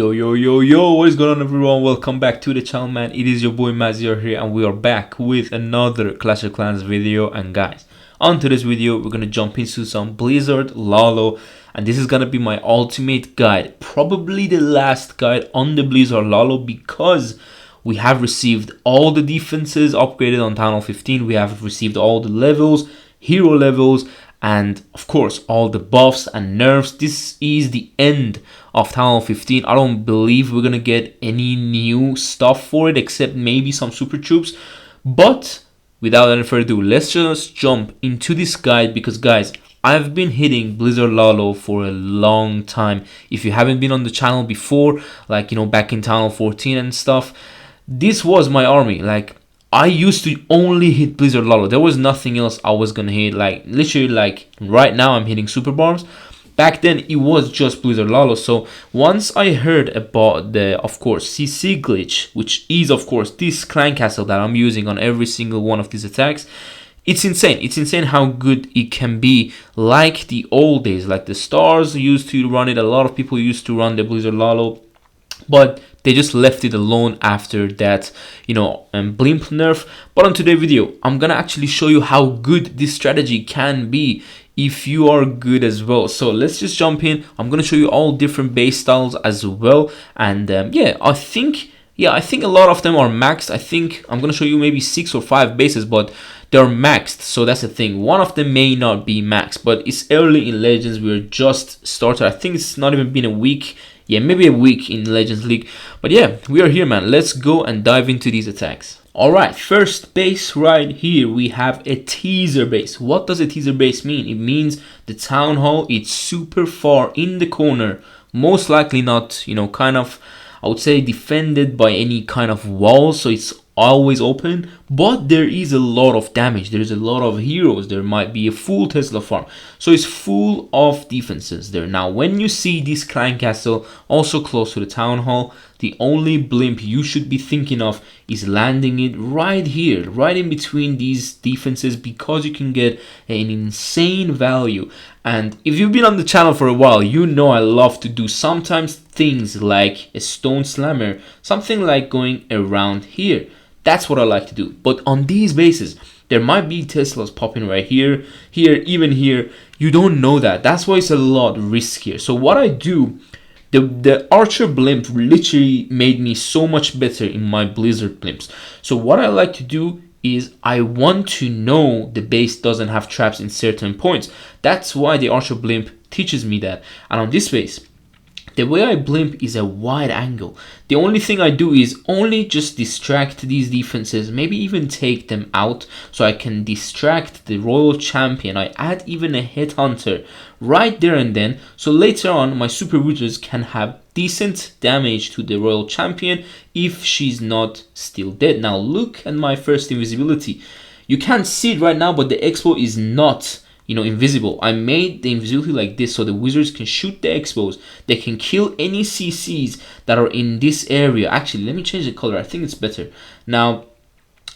Yo, what is going on, everyone? Welcome back to the channel, man. It is your boy Maziar here, and we are back with another Clash of Clans video. And guys, on today's video, we're gonna jump into some Blizzard Lalo, and this is gonna be my ultimate guide, probably the last guide on the Blizzard Lalo, because we have received all the defenses upgraded on TownHall 15. We have received all the levels, hero levels, and of course all the buffs and nerfs. This is the end of TownHall 15. I don't believe we're gonna get any new stuff for it except maybe some super troops. But without any further ado, let's just jump into this guide, because guys, I've been hitting Blizzard Lalo for a long time. If you haven't been on the channel before, like, you know, back in TownHall 14 and stuff, this was my army. Like, I used to only hit Blizzard Lalo. There was nothing else I was gonna hit. Like, literally, like right now I'm hitting super bombs. Back then it was just Blizzard Lalo. So once I heard about the, of course, CC glitch, which is of course this clan castle that I'm using on every single one of these attacks, it's insane. It's insane how good it can be, like the old days, like the stars used to run it. A lot of people used to run the Blizzard Lalo, but they just left it alone after that, you know, blimp nerf. But on today's video, I'm gonna actually show you how good this strategy can be if you are good as well. So let's just jump in. I'm gonna show you all different base styles as well, and yeah, I think a lot of them are maxed. I think I'm gonna show you maybe 6 or 5 bases, but they're maxed. So that's the thing. One of them may not be maxed, but it's early in Legends. We're just started. I think it's not even been a week. Yeah, maybe a week in Legends League. But yeah, we are here, man. Let's go and dive into these attacks. Alright, first base right here, we have a teaser base. What does a teaser base mean? It means the town hall, it's super far in the corner. Most likely not, you know, kind of, I would say, defended by any kind of wall. So it's always open, but there is a lot of damage. There's a lot of heroes. There might be a full Tesla farm, so it's full of defenses there. Now when you see this clan castle also close to the town hall, the only blimp you should be thinking of is landing it right here, right in between these defenses, because you can get an insane value. And if you've been on the channel for a while, you know I love to do sometimes things like a stone slammer, something like going around here. That's what I like to do. But on these bases, there might be Teslas popping right here, even here. You don't know that. That's why it's a lot riskier. So what I do, the archer blimp literally made me so much better in my blizzard blimps. So what I like to do is I want to know the base doesn't have traps in certain points. That's why the archer blimp teaches me that. And on this base, the way I blimp is a wide angle. The only thing I do is only just distract these defenses, maybe even take them out, so I can distract the royal champion. I add even a headhunter right there and then, so later on my super wizards can have decent damage to the royal champion if she's not still dead. Now look at my first invisibility. You can't see it right now, but the expo is not, you know, invisible. I made the invisibility like this so the wizards can shoot the expos. They can kill any CCs that are in this area. Actually, let me change the color. I think it's better. Now,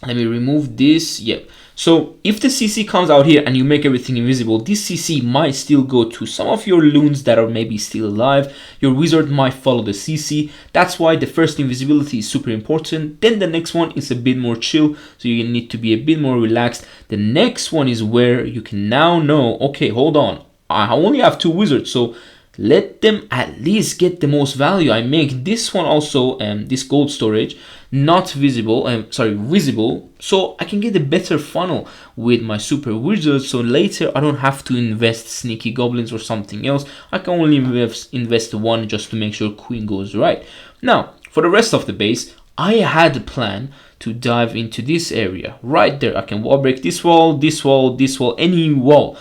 let me remove this. Yep. So if the CC comes out here and you make everything invisible, this CC might still go to some of your loons that are maybe still alive. Your wizard might follow the CC. That's why the first invisibility is super important. Then the next one is a bit more chill, so you need to be a bit more relaxed. The next one is where you can now know, okay, hold on, I only have 2 wizards, so let them at least get the most value. I make this one also, this gold storage, not visible, visible, so I can get a better funnel with my super wizards, so later I don't have to invest sneaky goblins or something else. I can only invest 1 just to make sure queen goes right. Now for the rest of the base, I had a plan to dive into this area right there. I can wall break this wall, this wall, this wall, any wall.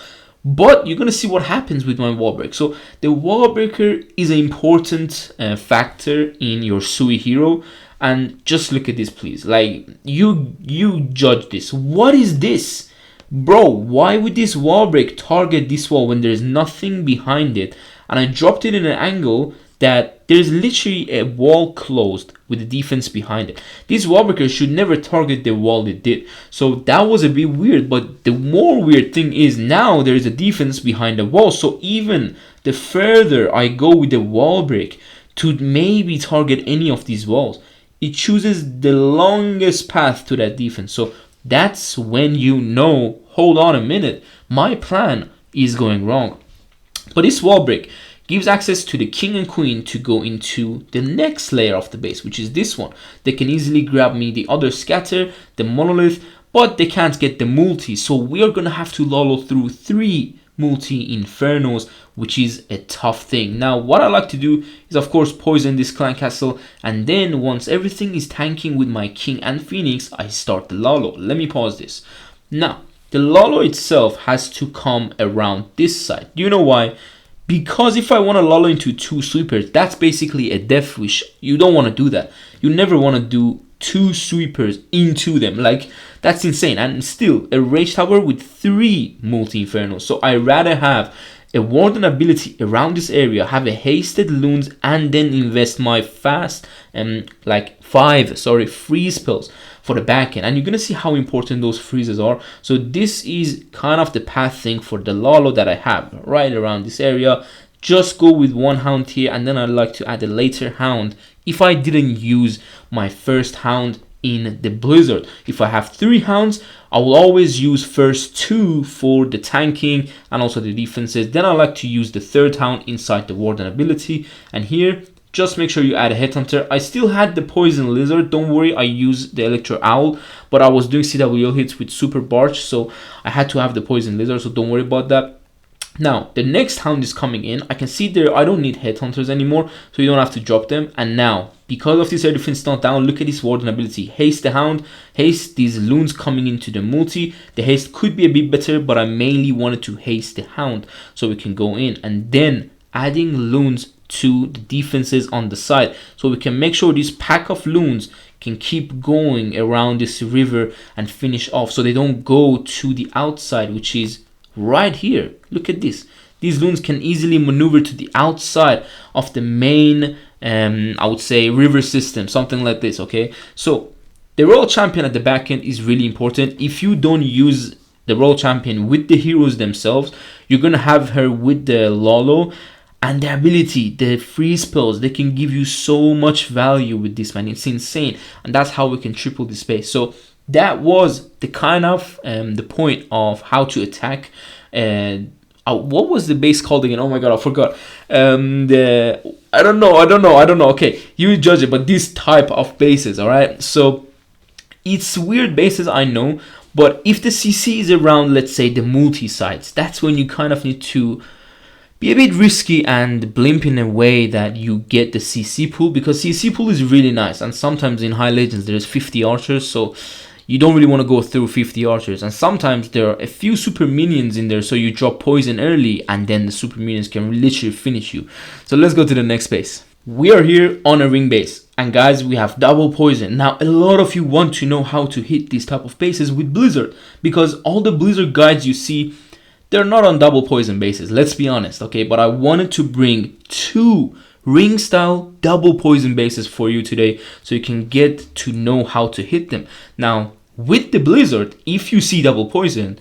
But you're gonna see what happens with my wall break. So the wall breaker is an important factor in your Sui hero. And just look at this, please. Like, you judge this. What is this, bro? Why would this wall break target this wall when there's nothing behind it? And I dropped it in an angle that there's literally a wall closed with the defense behind it. These wall breakers should never target the wall it did. So that was a bit weird, but the more weird thing is now there's a defense behind the wall. So even the further I go with the wall break to maybe target any of these walls. It chooses the longest path to that defense. So that's when you know, hold on a minute, my plan is going wrong. But this wall break gives access to the king and queen to go into the next layer of the base, which is this one. They can easily grab me the other scatter, the monolith, but they can't get the multi. So we are gonna have to Lalo through 3 multi-infernos, which is a tough thing. Now what I like to do is of course poison this clan castle, and then once everything is tanking with my king and phoenix, I start the Lalo. Let me pause this. Now the Lalo itself has to come around this side. Do you know why? Because if I want to Lalo into 2 sweepers, that's basically a death wish. You don't want to do that. You never want to do 2 sweepers into them. Like, that's insane. And still, a rage tower with 3 multi-infernos. So I rather have a Warden ability around this area, have a hasted loons, and then invest my fast like 5 freeze spells for the back end. And you're gonna see how important those freezes are. So this is kind of the path thing for the Lalo that I have right around this area. Just go with 1 hound here, and then I'd like to add a later hound if I didn't use my first hound in the blizzard. If I have 3 hounds, I will always use first 2 for the tanking and also the defenses. Then I like to use the 3rd hound inside the Warden ability. And here, just make sure you add a headhunter. I still had the poison lizard, don't worry, I used the electro owl, but I was doing CWO hits with super barge, so I had to have the poison lizard, so don't worry about that. Now the next hound is coming in. I can see there I don't need headhunters anymore, so you don't have to drop them. And now because of this air defense not down, look at this Warden ability, haste the hound, haste these loons coming into the multi. The haste could be a bit better, but I mainly wanted to haste the hound so we can go in, and then adding loons to the defenses on the side, so we can make sure this pack of loons can keep going around this river and finish off, so they don't go to the outside, which is right here. Look at this. These loons can easily maneuver to the outside of the main I would say river system, something like this. Okay, so the royal champion at the back end is really important. If you don't use the royal champion with the heroes themselves, you're gonna have her with the Lalo. And the ability, the free spells, they can give you so much value with this, man. It's insane. And that's how we can triple the space. So that was the kind of the point of how to attack. What was the base called again? Oh my god, I forgot. I don't know. Okay, you judge it. But this type of bases, all right. So it's weird bases, I know. But if the CC is around, let's say the multi sites, that's when you kind of need to be a bit risky and blimp in a way that you get the CC pool, because CC pool is really nice, and sometimes in high legends there's 50 archers, so you don't really want to go through 50 archers, and sometimes there are a few super minions in there, so you drop poison early and then the super minions can literally finish you. So let's go to the next base. We are here on a ring base, and guys, we have double poison. Now a lot of you want to know how to hit these type of bases with blizzard, because all the blizzard guides you see, they're not on double poison bases, let's be honest, okay? But I wanted to bring 2 ring style double poison bases for you today, so you can get to know how to hit them. Now with the blizzard, if you see double poison,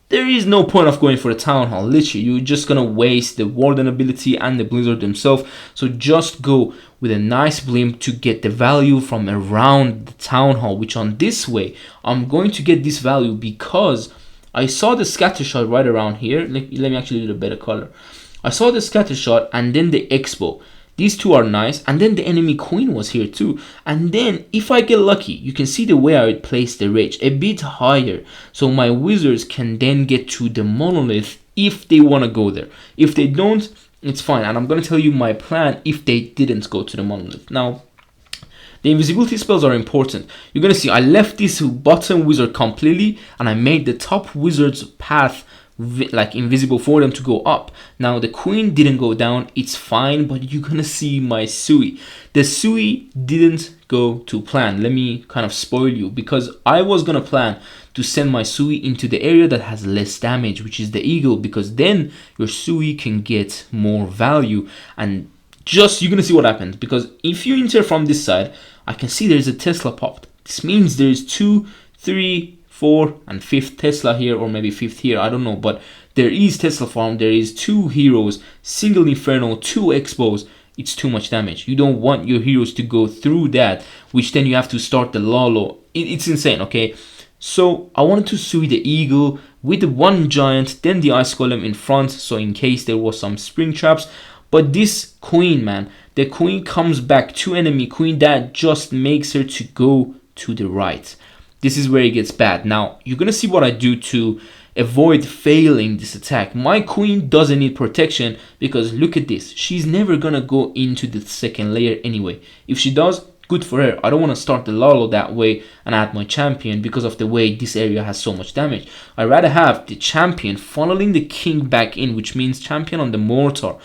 there is no point of going for the town hall. Literally, you're just gonna waste the Warden ability and the blizzard themselves. So just go with a nice blimp to get the value from around the town hall, which on this way I'm going to get this value because I saw the scatter shot right around here. Let me actually do a better color. I saw the scatter shot and then the expo. These 2 are nice, and then the enemy queen was here too. And then if I get lucky, you can see the way I would place the rage a bit higher, so my wizards can then get to the monolith if they want to go there. If they don't, it's fine, and I'm going to tell you my plan if they didn't go to the monolith. Now the invisibility spells are important. You're going to see I left this bottom wizard completely, and I made the top wizard's path like invisible for them to go up. Now the queen didn't go down, it's fine, but you're gonna see my Sui. The Sui didn't go to plan. Let me kind of spoil you, because I was gonna plan to send my Sui into the area that has less damage, which is the eagle, because then your Sui can get more value. And just you're gonna see what happens, because if you enter from this side, I can see there's a Tesla popped. This means there's 2, 3, 4 and 5th Tesla here, or maybe 5th here, I don't know, but there is Tesla farm. There is 2 heroes, single inferno, 2 expos it's too much damage. You don't want your heroes to go through that, which then you have to start the Lalo. It's insane, okay? So I wanted to suit the eagle with the one giant, then the ice golem in front, so in case there was some spring traps. But this queen, man, the queen comes back to enemy queen, that just makes her to go to the right. This is where it gets bad. Now you're gonna see what I do to avoid failing this attack. My queen doesn't need protection because look at this, she's never gonna go into the second layer anyway. If she does, good for her. I don't want to start the Lalo that way and add my champion because of the way this area has so much damage. I'd rather have the champion funneling the king back in, which means champion on the mortar.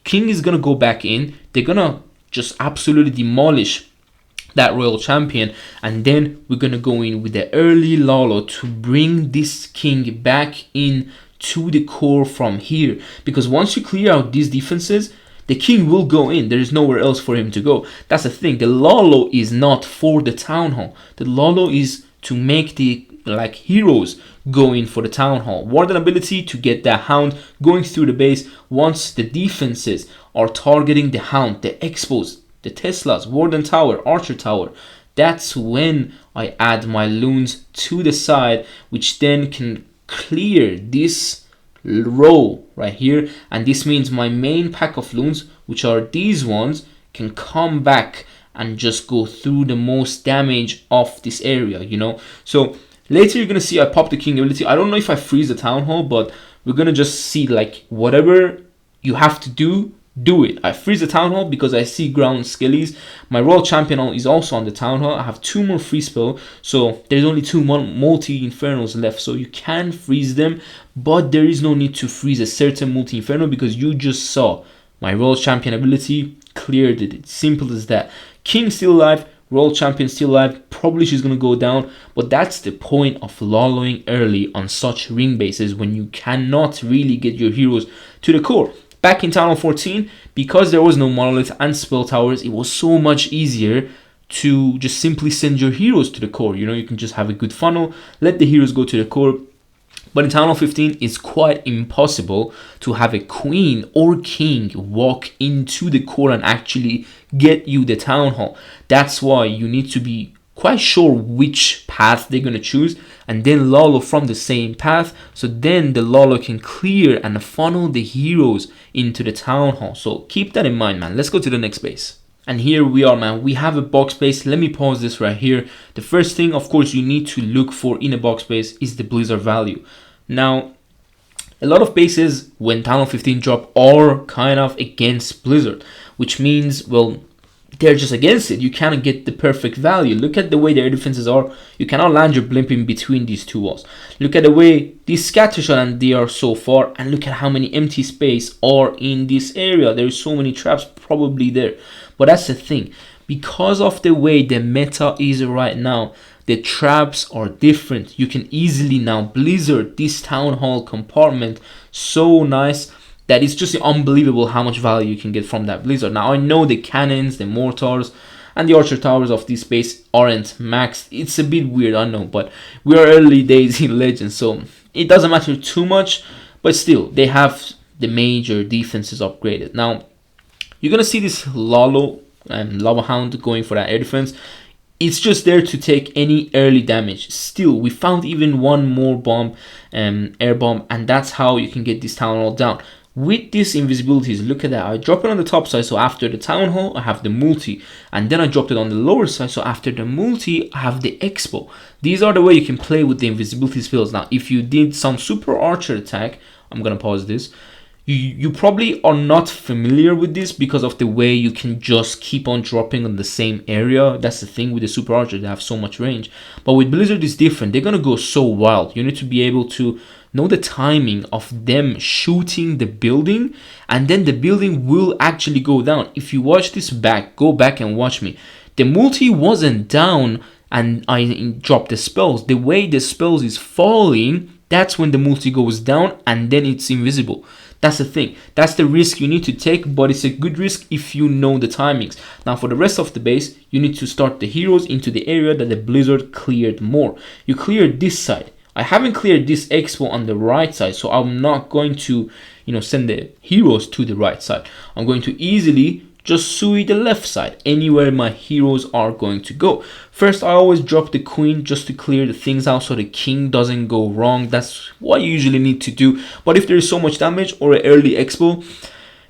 King is gonna go back in, they're gonna just absolutely demolish that royal champion, and then we're gonna go in with the early Lalo to bring this king back in to the core from here, because once you clear out these defenses, the king will go in. There is nowhere else for him to go. That's the thing. The Lalo is not for the town hall. The Lalo is to make the heroes go in for the town hall. Warden ability to get the hound going through the base. Once the defenses are targeting the hound, the expos, the Teslas, Warden tower, archer tower, that's when I add my loons to the side, which then can clear this row right here, and this means my main pack of loons, which are these ones, can come back and just go through the most damage of this area, you know. So later you're gonna see I pop the king ability. I don't know if I freeze the town hall, but we're gonna just see like whatever you have to do it. I freeze the town hall because I see ground skellies. My royal champion is also on the town hall. I have 2 more free spell, so there's only 2 multi infernos left, so you can freeze them, but there is no need to freeze a certain multi inferno because you just saw my royal champion ability cleared it. It's simple as that. King still alive, royal champion still alive. Probably she's gonna go down, but that's the point of Laloing early on such ring bases when you cannot really get your heroes to the core. Back in TownHall 14, because there was no monolith and spell towers, it was so much easier to just simply send your heroes to the core. You know, you can just have a good funnel, let the heroes go to the core. But in TownHall 15, it's quite impossible to have a queen or king walk into the core and actually get you the town hall. That's why you need to be quite sure which path they're going to choose and then Lalo from the same path, so then the Lalo can clear and funnel the heroes into the town hall. So keep that in mind, man. Let's go to the next base. And here we are, man. We have a box base. Let me pause this right here. The first thing, of course, you need to look for in a box base is the blizzard value. Now, a lot of bases when TownHall 15 drop are kind of against blizzard, which means, well, they're just against it. You cannot get the perfect value. Look at the way their defenses are. You cannot land your blimp in between these 2 walls. Look at the way these scattershot and they are so far, and look at how many empty space are in this area. There's so many traps probably there. But that's the thing. Because of the way the meta is right now, the traps are different. You can easily now blizzard this town hall compartment so nice that it's just unbelievable how much value you can get from that blizzard. Now I know the cannons, the mortars, and the archer towers of this base aren't maxed. It's a bit weird, I know, but we are early days in Legends, so it doesn't matter too much, but still, they have the major defenses upgraded. Now, you're gonna see this Lalo and Lava Hound going for that air defense. It's just there to take any early damage. Still, we found even one more bomb, air bomb, and that's how you can get this town hall down. With these invisibilities, look at that. I drop it on the top side, so after the town hall, I have the multi. And then I dropped it on the lower side, so after the multi, I have the expo. These are the way you can play with the invisibility spells. Now, if you did some super archer attack, I'm gonna pause this. You probably are not familiar with this because of the way you can just keep on dropping on the same area. That's the thing with the super archer, they have so much range. But with blizzard, it's different. They're gonna go so wild. You need to be able to know the timing of them shooting the building, and then the building will actually go down. If you watch this back, go back and watch me. The multi wasn't down and I dropped the spells. The way the spells is falling, that's when the multi goes down and then it's invisible. That's the thing. That's the risk you need to take, but it's a good risk if you know the timings. Now for the rest of the base, you need to start the heroes into the area that the blizzard cleared more. You clear this side. I haven't cleared this expo on the right side, so I'm not going to, send the heroes to the right side. I'm going to easily just sui the left side, anywhere my heroes are going to go. First, I always drop the queen just to clear the things out so the king doesn't go wrong. That's what you usually need to do. But if there is so much damage or an early expo,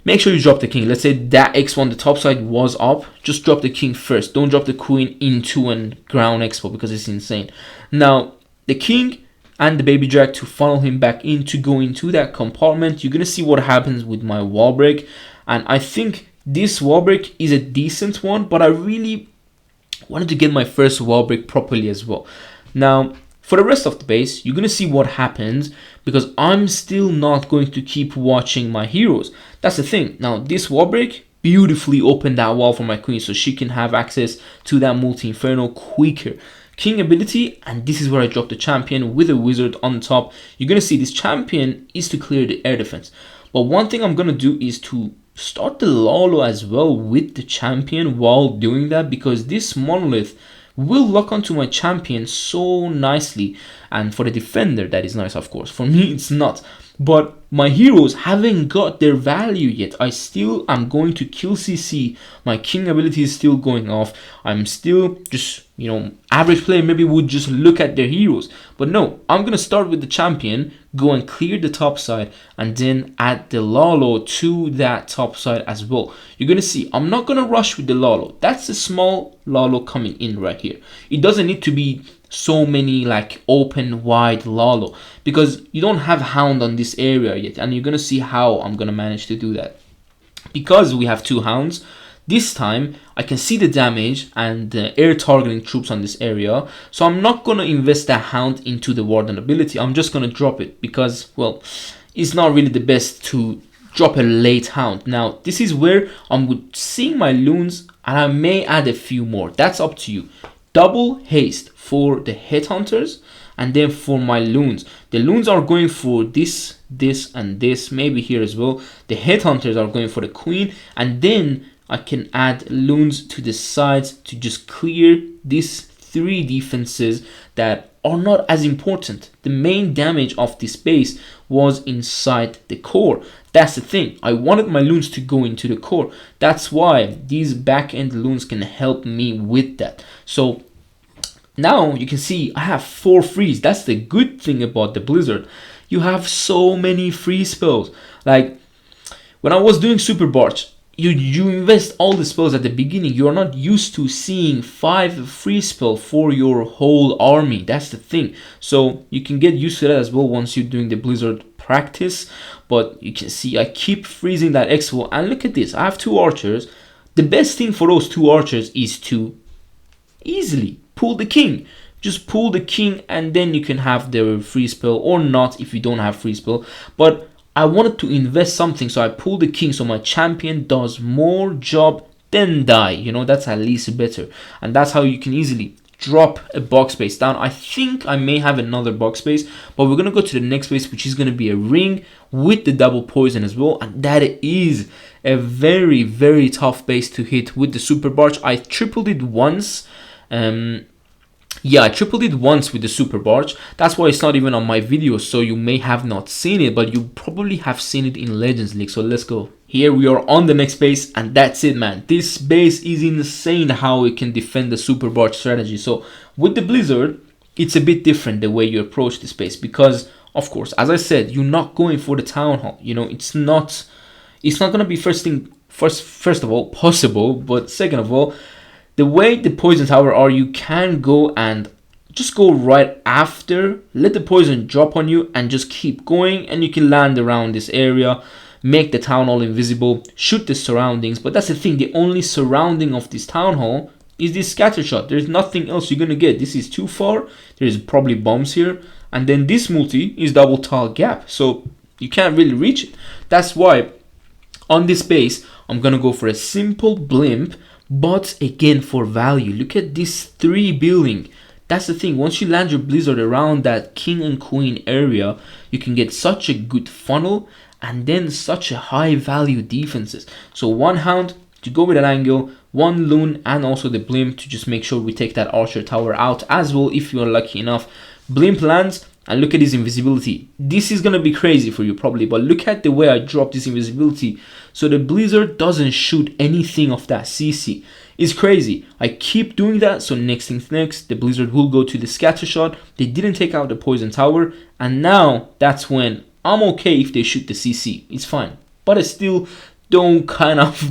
make sure you drop the king. Let's say that x1, the top side was up, just drop the king first. Don't drop the queen into a ground expo because it's insane. Now, the king and the baby drag to funnel him back in to go into that compartment. You're going to see what happens with my wall break. And I think this wall break is a decent one, but I really wanted to get my first wall break properly as well. Now, for the rest of the base, you're going to see what happens because I'm still not going to keep watching my heroes. That's the thing. Now, this wall break beautifully opened that wall for my queen so she can have access to that multi-inferno quicker. King ability, and this is where I drop the champion with a wizard on top. You're going to see this champion is to clear the air defense. But one thing I'm going to do is to start the Lalo as well with the champion while doing that, because this monolith will lock onto my champion so nicely. And for the defender, that is nice, of course. For me, it's not. But my heroes haven't got their value yet. I still am going to kill CC. My king ability is still going off. I'm still just, you know, average player maybe would just look at their heroes. But no, I'm going to start with the champion, go and clear the top side, and then add the Lalo to that top side as well. You're going to see, I'm not going to rush with the Lalo. That's a small Lalo coming in right here. It doesn't need to be so many like open wide Lalo because you don't have hound on this area yet, and you're gonna see how I'm gonna manage to do that. Because we have two hounds this time, I can see the damage and the air targeting troops on this area, so I'm not gonna invest that hound into the Warden ability. I'm just gonna drop it because, well, it's not really the best to drop a late hound. Now this is where I'm seeing my loons, and I may add a few more. That's up to you. Double haste for the headhunters, and then for my loons. The loons are going for this, this, and this, maybe here as well. The headhunters are going for the queen, and then I can add loons to the sides to just clear these three defenses that are not as important. The main damage of this base was inside the core. That's the thing. I wanted my loons to go into the core. That's why these back end loons can help me with that. So now you can see I have 4 frees. That's the good thing about the Blizzard. You have so many free spells. Like when I was doing Super Barge, you invest all the spells at the beginning. You are not used to seeing 5 free spells for your whole army. That's the thing. So you can get used to that as well once you're doing the Blizzard practice. But you can see I keep freezing that expo, and look at this. I have 2 archers. The best thing for those 2 archers is to easily pull the king. Just pull the king, and then you can have the free spell or not if you don't have free spell. But I wanted to invest something, so I pulled the king so my champion does more job than die. You know, that's at least better. And that's how you can easily drop a box base down. I think I may have another box base, but we're going to go to the next base, which is going to be a ring with the double poison as well. And that is a very, very tough base to hit with the Super Barge. I tripled it once. Yeah, I tripled it once with the Super Barge. That's why it's not even on my video, so you may have not seen it, but you probably have seen it in Legends League. So let's go. Here we are on the next base, and that's it, man. This base is insane how it can defend the Super Barge strategy. So with the Blizzard, it's a bit different the way you approach this base, because of course, as I said, you're not going for the Town Hall. You know, it's not gonna be first of all possible, but second of all, the way the poison tower are, you can go and just go right after, let the poison drop on you, and just keep going, and you can land around this area, make the town hall invisible, shoot the surroundings. But that's the thing, the only surrounding of this town hall is this scatter shot. There's nothing else you're gonna get. This is too far. There's probably bombs here, and then this multi is double tall gap, so you can't really reach it. That's why on this base I'm gonna go for a simple blimp, but again for value. Look at this 3 building. That's the thing, once you land your Blizzard around that king and queen area, you can get such a good funnel and then such a high value defenses. So 1 hound to go with an angle, 1 loon, and also the blimp to just make sure we take that archer tower out as well if you are lucky enough. Blimp lands, and look at his invisibility. This is gonna be crazy for you probably, but look at the way I dropped this invisibility. So the Blizzard doesn't shoot anything of that CC. It's crazy. I keep doing that, so next things next, the Blizzard will go to the scatter shot. They didn't take out the poison tower, and now that's when I'm okay if they shoot the CC. It's fine, but I still don't kind of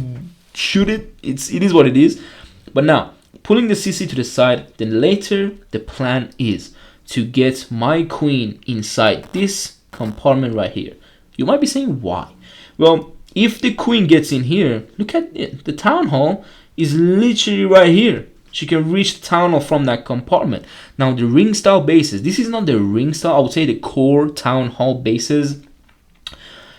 shoot it. It is what it is. But now, pulling the CC to the side, then later the plan is to get my queen inside this compartment right here. You might be saying why? Well, if the queen gets in here, look at it. The town hall is literally right here. She can reach the town hall from that compartment. Now the ring style bases, this is not the ring style, I would say the core town hall bases.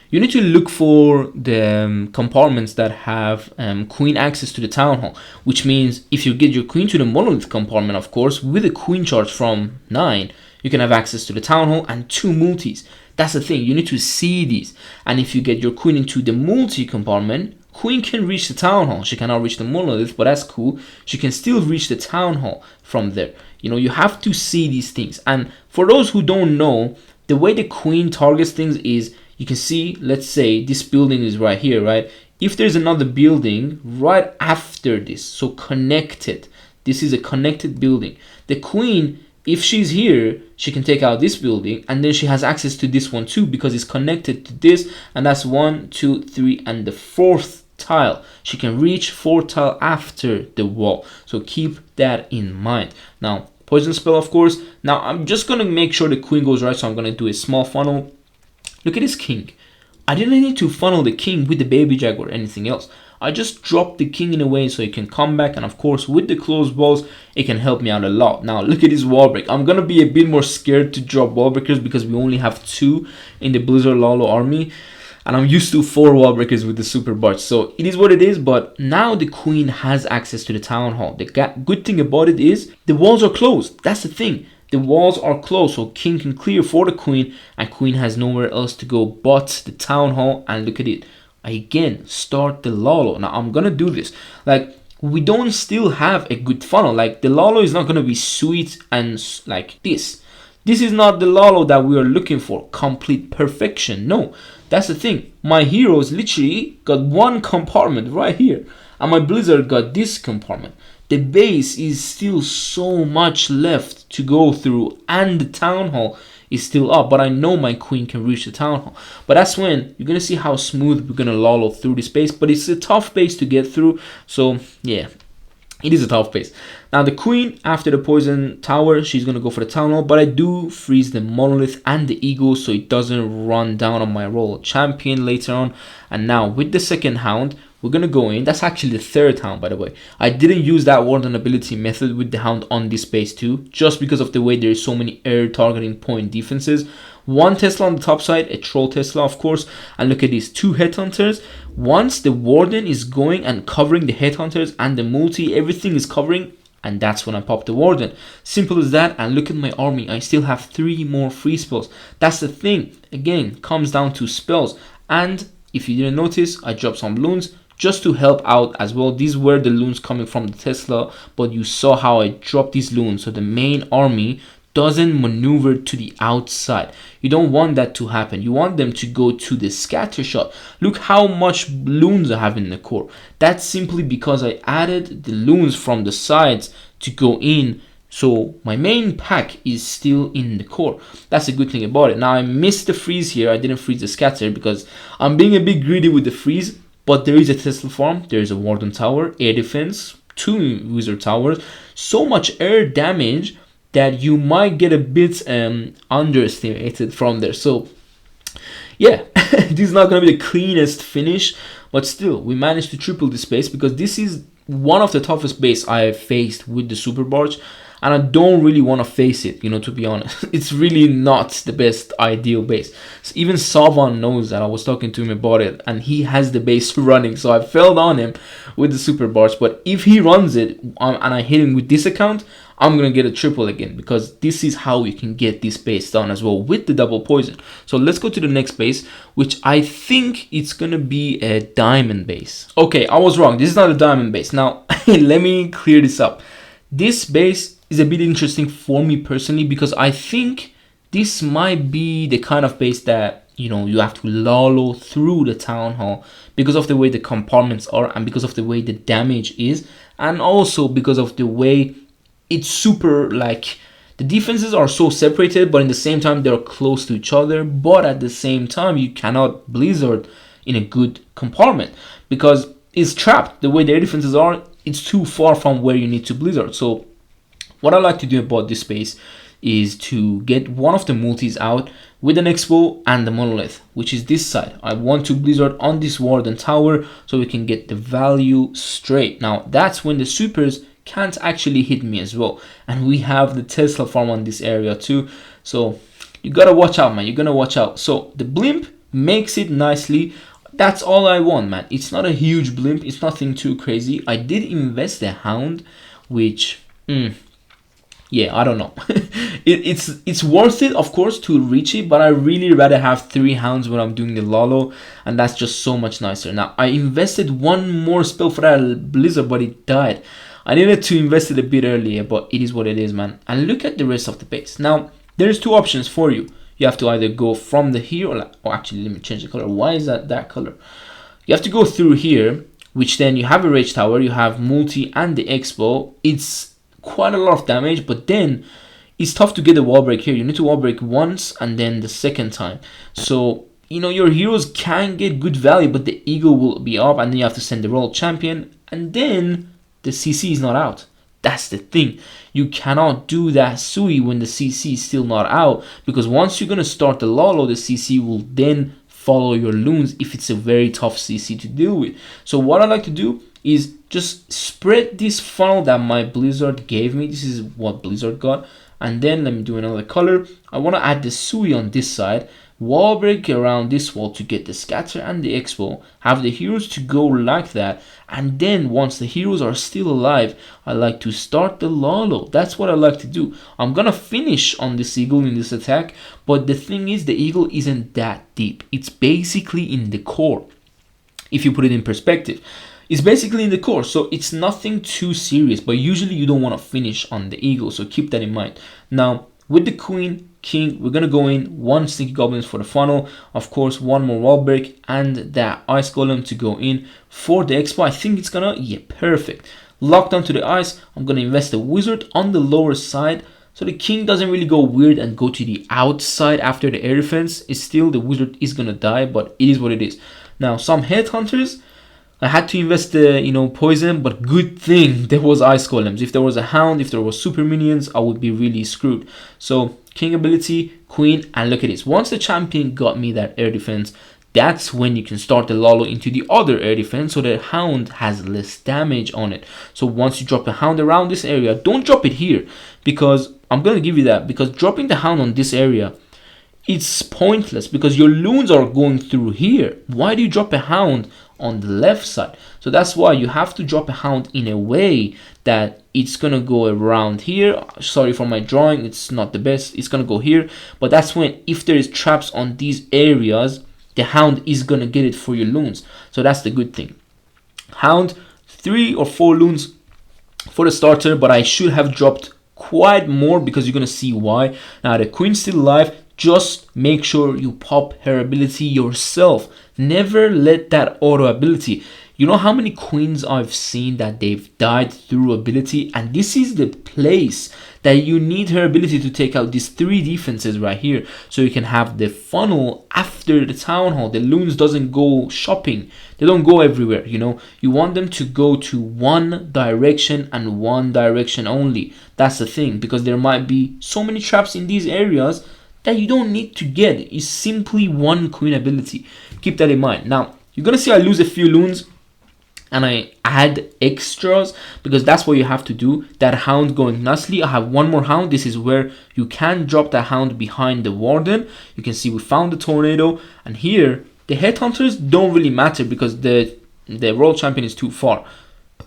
You need to look for the compartments that have queen access to the town hall, which means if you get your queen to the monolith compartment, of course, with a queen charge from 9, you can have access to the town hall and 2 multis. That's the thing, you need to see these. And if you get your queen into the multi compartment, queen can reach the town hall. She cannot reach the monolith, but that's cool. She can still reach the town hall from there. You know, you have to see these things. And for those who don't know, the way the queen targets things is, you can see, let's say this building is right here, right? If there's another building right after this, so connected, this is a connected building. The queen, if she's here, she can take out this building, and then she has access to this one too because it's connected to this, and that's 1, 2, 3, and the 4th tile. She can reach 4th tile after the wall, so keep that in mind. Now, poison spell, of course. Now, I'm just gonna make sure the queen goes right, so I'm gonna do a small funnel. Look at this king. I didn't need to funnel the king with the baby jaguar or anything else. I just dropped the king in a way so he can come back, and of course with the closed walls it can help me out a lot. Now look at this wall break. I'm gonna be a bit more scared to drop wall breakers because we only have 2 in the Blizzard Lalo army, and I'm used to 4 wall breakers with the super barge, so it is what it is. But now the queen has access to the town hall. The good thing about it is the walls are closed. That's the thing. The walls are closed, so king can clear for the queen, and queen has nowhere else to go but the town hall. And look at it. I again start the Lalo. Now I'm gonna do this. Like, we don't still have a good funnel. Like, the Lalo is not gonna be sweet and like this. This is not the Lalo that we are looking for. Complete perfection. No, that's the thing. My heroes literally got 1 compartment right here, and my Blizzard got this compartment. The base is still so much left to go through, and the town hall is still up, but I know my queen can reach the town hall. But that's when you're gonna see how smooth we're gonna Lalo through this base. But it's a tough base to get through, so yeah, it is a tough base. Now the queen, after the poison tower, she's gonna go for the town hall, but I do freeze the monolith and the eagle so it doesn't run down on my royal champion later on. And now with the second hound, we're gonna go in. That's actually the 3rd hound, by the way. I didn't use that Warden ability method with the hound on this base too, just because of the way there is so many air targeting point defenses. 1 Tesla on the top side, a troll Tesla of course, and look at these 2 headhunters. Once the Warden is going and covering the headhunters and the multi, everything is covering, and that's when I pop the Warden. Simple as that. And look at my army, I still have 3 more free spells. That's the thing, again, comes down to spells. And if you didn't notice, I dropped some loons just to help out as well. These were the loons coming from the Tesla, but you saw how I dropped these loons so the main army doesn't maneuver to the outside. You don't want that to happen. You want them to go to the scatter shot. Look how much loons I have in the core. That's simply because I added the loons from the sides to go in, so my main pack is still in the core. That's a good thing about it. Now I missed the freeze here. I didn't freeze the scatter because I'm being a bit greedy with the freeze. But there is a Tesla farm, there is a Warden tower, air defense, 2 wizard towers, so much air damage that you might get a bit underestimated from there. So yeah, this is not going to be the cleanest finish, but still we managed to triple this base because this is one of the toughest base I have faced with the super barge. And I don't really want to face it, you know, to be honest. It's really not the best ideal base. So even Savan knows that. I was talking to him about it, and he has the base running. So I fell on him with the super barge. But if he runs it and I hit him with this account, I'm going to get a triple again, because this is how you can get this base done as well with the double poison. So let's go to the next base, which I think it's going to be a diamond base. Okay, I was wrong. This is not a diamond base. Now, let me clear this up. This base is a bit interesting for me personally because I think this might be the kind of base that, you know, you have to Lalo through the town hall because of the way the compartments are and because of the way the damage is, and also because of the way it's super, like, the defenses are so separated, but in the same time they're close to each other, but at the same time you cannot blizzard in a good compartment because it's trapped. The way their defenses are, it's too far from where you need to blizzard. So what I like to do about this space is to get one of the multis out with an expo and the monolith, which is this side. I want to blizzard on this Warden tower so we can get the value straight. Now that's when the supers can't actually hit me as well, and we have the Tesla farm on this area too, so you gotta watch out, man. You're gonna watch out. So the blimp makes it nicely. That's all I want, man. It's not a huge blimp, it's nothing too crazy. I did invest the hound, which yeah, I don't know. it's worth it, of course, to reach it, but I really rather have 3 hounds when I'm doing the Lalo, and that's just so much nicer. Now I invested one more spell for that blizzard, but it died. I needed to invest it a bit earlier, but it is what it is, man. And look at the rest of the base. Now, there's 2 options for you. You have to either go from the here, or actually, let me change the color. Why is that color? You have to go through here, which then you have a rage tower, you have multi and the expo. It's quite a lot of damage, but then it's tough to get the wall break here. You need to wall break once and then the second time. So, you know, your heroes can get good value, but the eagle will be up, and then you have to send the royal champion, and then the CC is not out. That's the thing. You cannot do that Sui when the CC is still not out, because once you're going to start the Lalo, the CC will then follow your loons if it's a very tough CC to deal with. So what I like to do is just spread this funnel that my Blizzard gave me. This is what Blizzard got. And then let me do another color. I want to add the Sui on this side. Wall break around this wall to get the scatter and the expo, have the heroes to go like that, and then once the heroes are still alive, I like to start the Lalo. That's what I like to do. I'm gonna finish on this eagle in this attack, but the thing is, the eagle isn't that deep. It's basically in the core, if you put it in perspective. It's basically in the core, so it's nothing too serious, but usually you don't want to finish on the eagle, so keep that in mind. Now with the queen, king, we're gonna go in 1 sneaky goblins for the funnel, of course 1 more wall break, and that ice golem to go in for the expo. I think it's gonna, yeah, perfect. Locked onto the ice. I'm gonna invest the wizard on the lower side, so the king doesn't really go weird and go to the outside after the air defense. It's still, the wizard is gonna die, but it is what it is. Now some headhunters, I had to invest the, you know, poison, but good thing there was ice golems. If there was a hound, if there was super minions, I would be really screwed. So king ability, queen, and look at this. Once the champion got me that air defense, that's when you can start the Lalo into the other air defense, so the hound has less damage on it. So once you drop a hound around this area, don't drop it here, because I'm gonna give you that, because dropping the hound on this area, it's pointless because your loons are going through here. Why do you drop a hound on the left side? So that's why you have to drop a hound in a way that it's gonna go around here. Sorry for my drawing, it's not the best. It's gonna go here, but that's when, if there is traps on these areas, the hound is gonna get it for your loons. So that's the good thing. Hound, 3 or 4 loons for the starter, but I should have dropped quite more because you're gonna see why. Now the queen's still alive. Just make sure you pop her ability yourself. Never let that auto ability. You know how many queens I've seen that they've died through ability, and this is the place that you need her ability to take out these 3 defenses right here, so you can have the funnel after the town hall. The loons doesn't go shopping, they don't go everywhere, you know. You want them to go to one direction and one direction only. That's the thing, because there might be so many traps in these areas that you don't need to get. It's simply 1 queen ability. Keep that in mind. Now you're gonna see I lose a few loons and I add extras, because that's what you have to do. That hound going nicely. I have 1 more hound. This is where you can drop that hound behind the warden. You can see we found the tornado, and here the headhunters don't really matter because the royal champion is too far.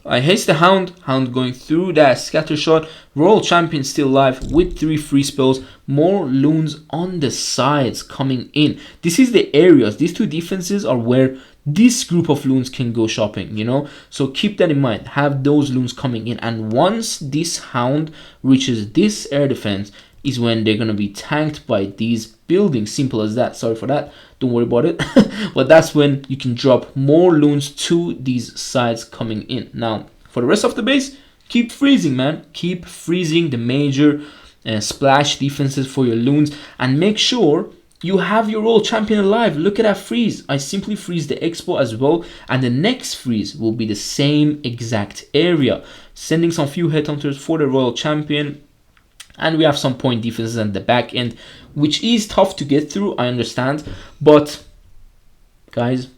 I haste the hound going through that scatter shot. Royal champion still alive with 3 free spells. More loons on the sides coming in. This is the areas. These 2 defenses are where this group of loons can go shopping, you know. So keep that in mind. Have those loons coming in, and once this hound reaches this air defense, is when they're gonna be tanked by these buildings. Simple as that. Sorry for that, don't worry about it. But that's when you can drop more loons to these sides coming in. Now for the rest of the base, keep freezing, man. Keep freezing the major splash defenses for your loons, and make sure you have your royal champion alive. Look at that freeze. I simply freeze the expo as well, and the next freeze will be the same exact area, sending some few headhunters for the royal champion. And we have some point defenses at the back end, which is tough to get through, I understand, but guys,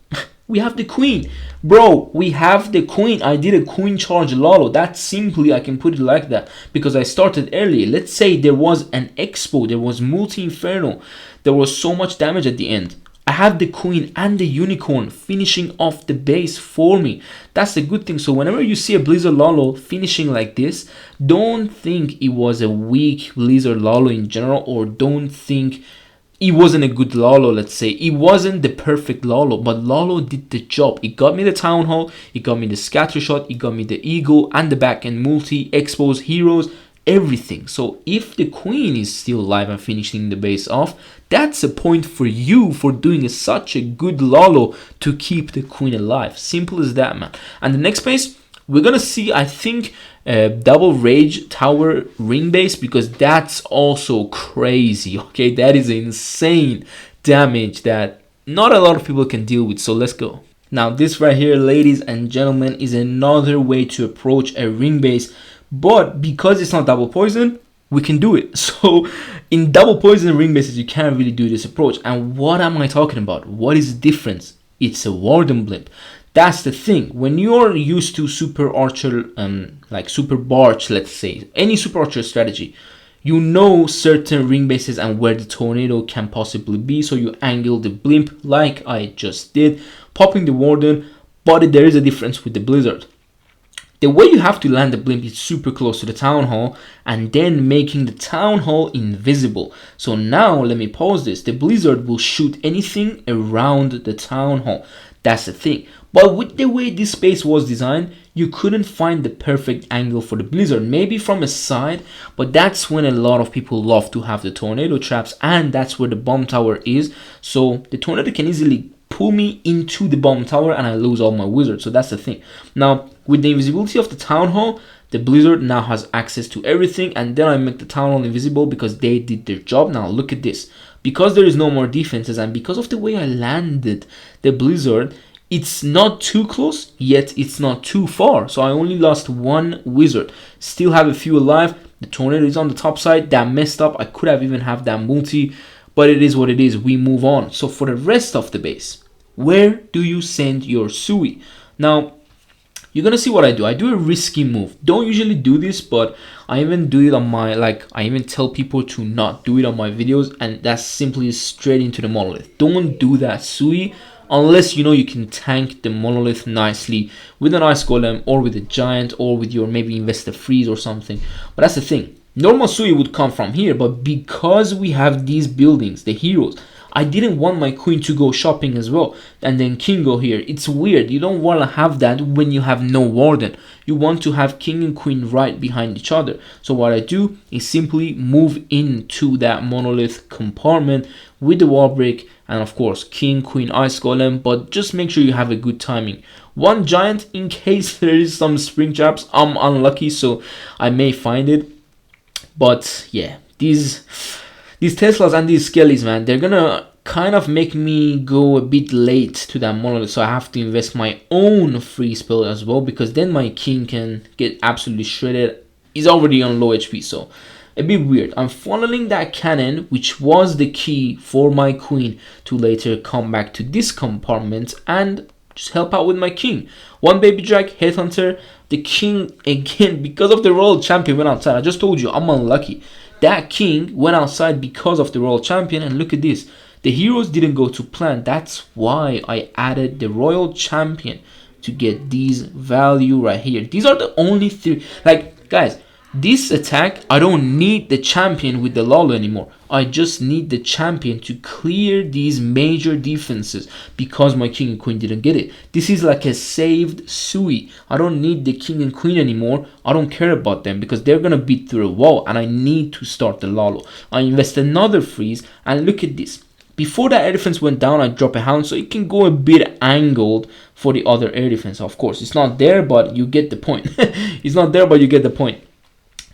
we have the queen, bro. We have the queen. I did a queen charge Lalo. That's simply, I can put it like that because I started early. Let's say there was an expo, there was multi inferno, there was so much damage at the end. I have the queen and the unicorn finishing off the base for me. That's a good thing. So whenever you see a Blizzard Lalo finishing like this, don't think it was a weak Blizzard Lalo in general, or don't think it wasn't a good Lalo. Let's say it wasn't the perfect Lalo, but Lalo did the job. It got me the town hall, it got me the scatter shot, it got me the eagle and the back end multi, expos, heroes, everything. So if the queen is still alive and finishing the base off, that's a point for you for doing such a good Lalo to keep the queen alive. Simple as that, man. And the next base, we're gonna see, I think, double rage tower ring base, because that's also crazy. Okay, that is insane damage that not a lot of people can deal with. So let's go. Now this right here, ladies and gentlemen, is another way to approach a ring base, but because it's not double poison, we can do it. So in double poison ring bases, you can't really do this approach. And what am I talking about? What is the difference? It's a Warden blimp. That's the thing. When you're used to super archer, like super barge, let's say, any super archer strategy, you know certain ring bases and where the tornado can possibly be. So you angle the blimp like I just did, popping the Warden. But there is a difference with the Blizzard. The way you have to land the blimp is super close to the town hall, and then making the town hall invisible. So now let me pause this. The Blizzard will shoot anything around the town hall. That's the thing. But with the way this space was designed, you couldn't find the perfect angle for the Blizzard. Maybe from a side, but that's when a lot of people love to have the tornado traps, and that's where the bomb tower is. So the tornado can easily pull me into the bomb tower and I lose all my wizards. So that's the thing. Now with the invisibility of the town hall, the Blizzard now has access to everything, and then I make the town hall invisible because they did their job. Now look at this. Because there is no more defenses, and because of the way I landed the Blizzard, it's not too close, yet it's not too far. So I only lost one wizard. Still have a few alive. The tornado is on the top side. That messed up. I could have even have that multi, but it is what it is. We move on. So for the rest of the base, where do you send your Sui? Now, you're gonna see what I do. I do a risky move. Don't usually do this, but I even do it on my, I even tell people to not do it on my videos, and that's simply straight into the monolith. Don't do that Sui unless you know you can tank the monolith nicely with an ice golem or with a giant or with your maybe invest a freeze or something. But that's the thing. Normal Sui would come from here, but because we have these buildings, the heroes, I didn't want my queen to go shopping as well and then king go here. It's weird. You don't want to have that when you have no warden. You want to have king and queen right behind each other. So what I do is simply move into that monolith compartment with the wall break, and of course king, queen, ice golem, but just make sure you have a good timing. One giant in case there is some spring traps. I'm unlucky, so I may find it. But yeah, these Teslas and these skellies, man, they're gonna kind of make me go a bit late to that monolith. So I have to invest my own free spell as well, because then my king can get absolutely shredded. He's already on low HP, so a bit weird. I'm funneling that cannon, which was the key for my queen to later come back to this compartment and just help out with my king. One baby drag, headhunter. The king, again, because of the royal champion, went outside. I just told you, I'm unlucky. That king went outside because of the royal champion, and look at this. The heroes didn't go to plan. That's why I added the royal champion to get these value right here. These are the only three. Like, guys, This attack, I don't need the champion with the Lalo anymore. I just need the champion to clear these major defenses because my king and queen didn't get it. This is like a saved Sui. I don't need the king and queen anymore. I don't care about them because they're gonna beat through a wall, and I need to start the Lalo. I invest another freeze, and look at this. Before that air defense went down, I drop a hound so it can go a bit angled for the other air defense. Of course, it's not there, but you get the point. It's not there, but you get the point.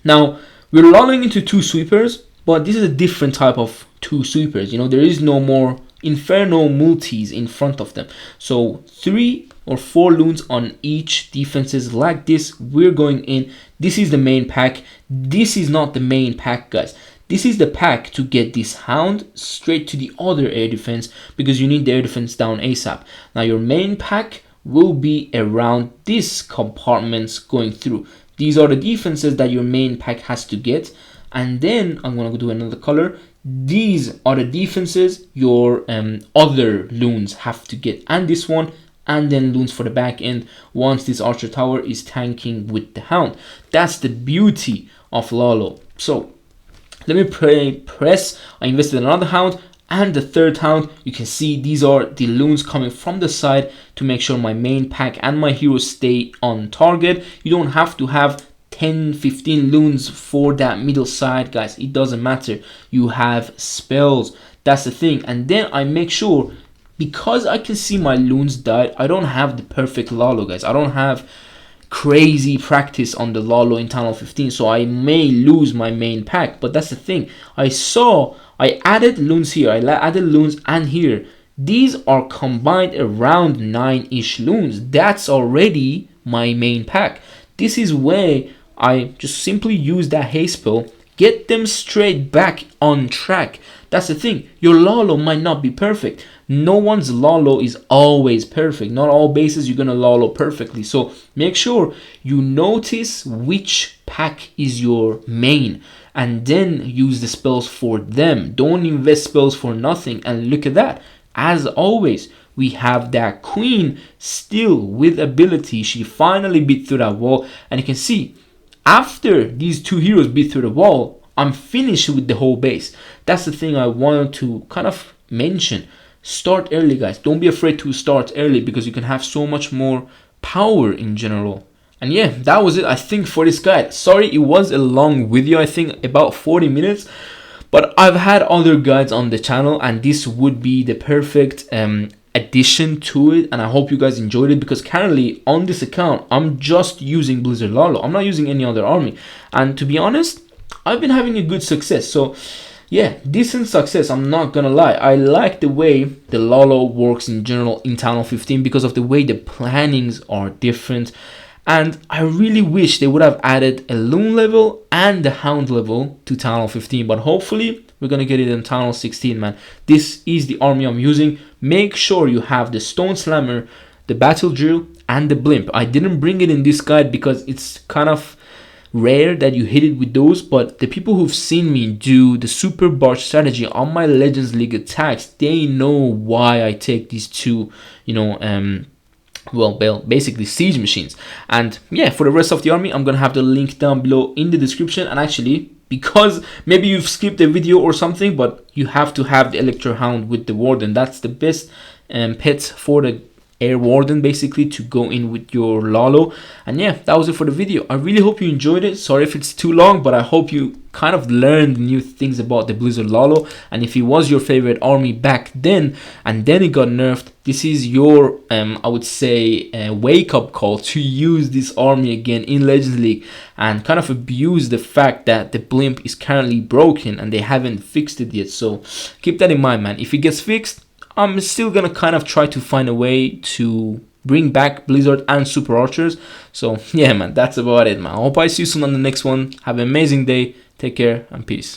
Now, we're lulling into 2 sweepers, but this is a different type of 2 sweepers. You know, there is no more Inferno multis in front of them. So 3 or 4 loons on each defenses like this. We're going in. This is the main pack. This is not the main pack, guys. This is the pack to get this hound straight to the other air defense because you need the air defense down ASAP. Now, your main pack will be around these compartments going through. These are the defenses that your main pack has to get. And then I'm going to do another color. These are the defenses your other loons have to get. And this one. And then loons for the back end once this archer tower is tanking with the hound. That's the beauty of Lalo. So let me press. I invested in another hound. And the third hound, you can see these are the loons coming from the side to make sure my main pack and my heroes stay on target. You don't have to have 10-15 loons for that middle side, guys. It doesn't matter. You have spells. That's the thing. And then I make sure, because I can see my loons died, I don't have the perfect Lalo, guys. I don't have crazy practice on the Lalo in TownHall 15, so I may lose my main pack. But that's the thing. I added loons here, I added loons and here. These are combined around 9-ish loons. That's already my main pack. This is where I just simply use that haste spell, get them straight back on track. That's the thing. Your Lalo might not be perfect. No one's Lalo is always perfect. Not all bases you're gonna Lalo perfectly. So make sure you notice which pack is your main and then use the spells for them. Don't invest spells for nothing. And look at that. As always, we have that queen still with ability. She finally beat through that wall. And you can see, after these 2 heroes beat through the wall, I'm finished with the whole base. That's the thing I wanted to kind of mention. Start early, guys. Don't be afraid to start early because you can have so much more power in general. And yeah, that was it, I think, for this guide. Sorry, it was a long video, I think about 40 minutes. But I've had other guides on the channel, and this would be the perfect addition to it. And I hope you guys enjoyed it, because currently on this account, I'm just using Blizzard Lalo. I'm not using any other army. And to be honest, I've been having a good success. So yeah, decent success, I'm not gonna lie. I like the way the Lalo works in general in TownHall 15 because of the way the plannings are different. And I really wish they would have added a loon level and the hound level to TownHall 15. But hopefully, we're going to get it in TownHall 16, man. This is the army I'm using. Make sure you have the Stone Slammer, the Battle Drill, and the Blimp. I didn't bring it in this guide because it's kind of rare that you hit it with those. But the people who've seen me do the Super Barge strategy on my Legends League attacks, they know why I take these two, well, basically siege machines. And yeah, for the rest of the army, I'm gonna have the link down below in the description. And actually, because maybe you've skipped a video or something, but you have to have the Electro Hound with the Warden. That's the best pet for the Air Warden, basically, to go in with your Lalo. And yeah, that was it for the video. I really hope you enjoyed it. Sorry if it's too long, but I hope you kind of learned new things about the Blizzard Lalo. And if it was your favorite army back then and then it got nerfed, this is your I would say wake-up call to use this army again in Legends League and kind of abuse the fact that the blimp is currently broken and they haven't fixed it yet. So keep that in mind, man. If it gets fixed, I'm still gonna kind of try to find a way to bring back Blizzard and Super Archers. So yeah, man, that's about it, man. I hope I see you soon on the next one. Have an amazing day. Take care and peace.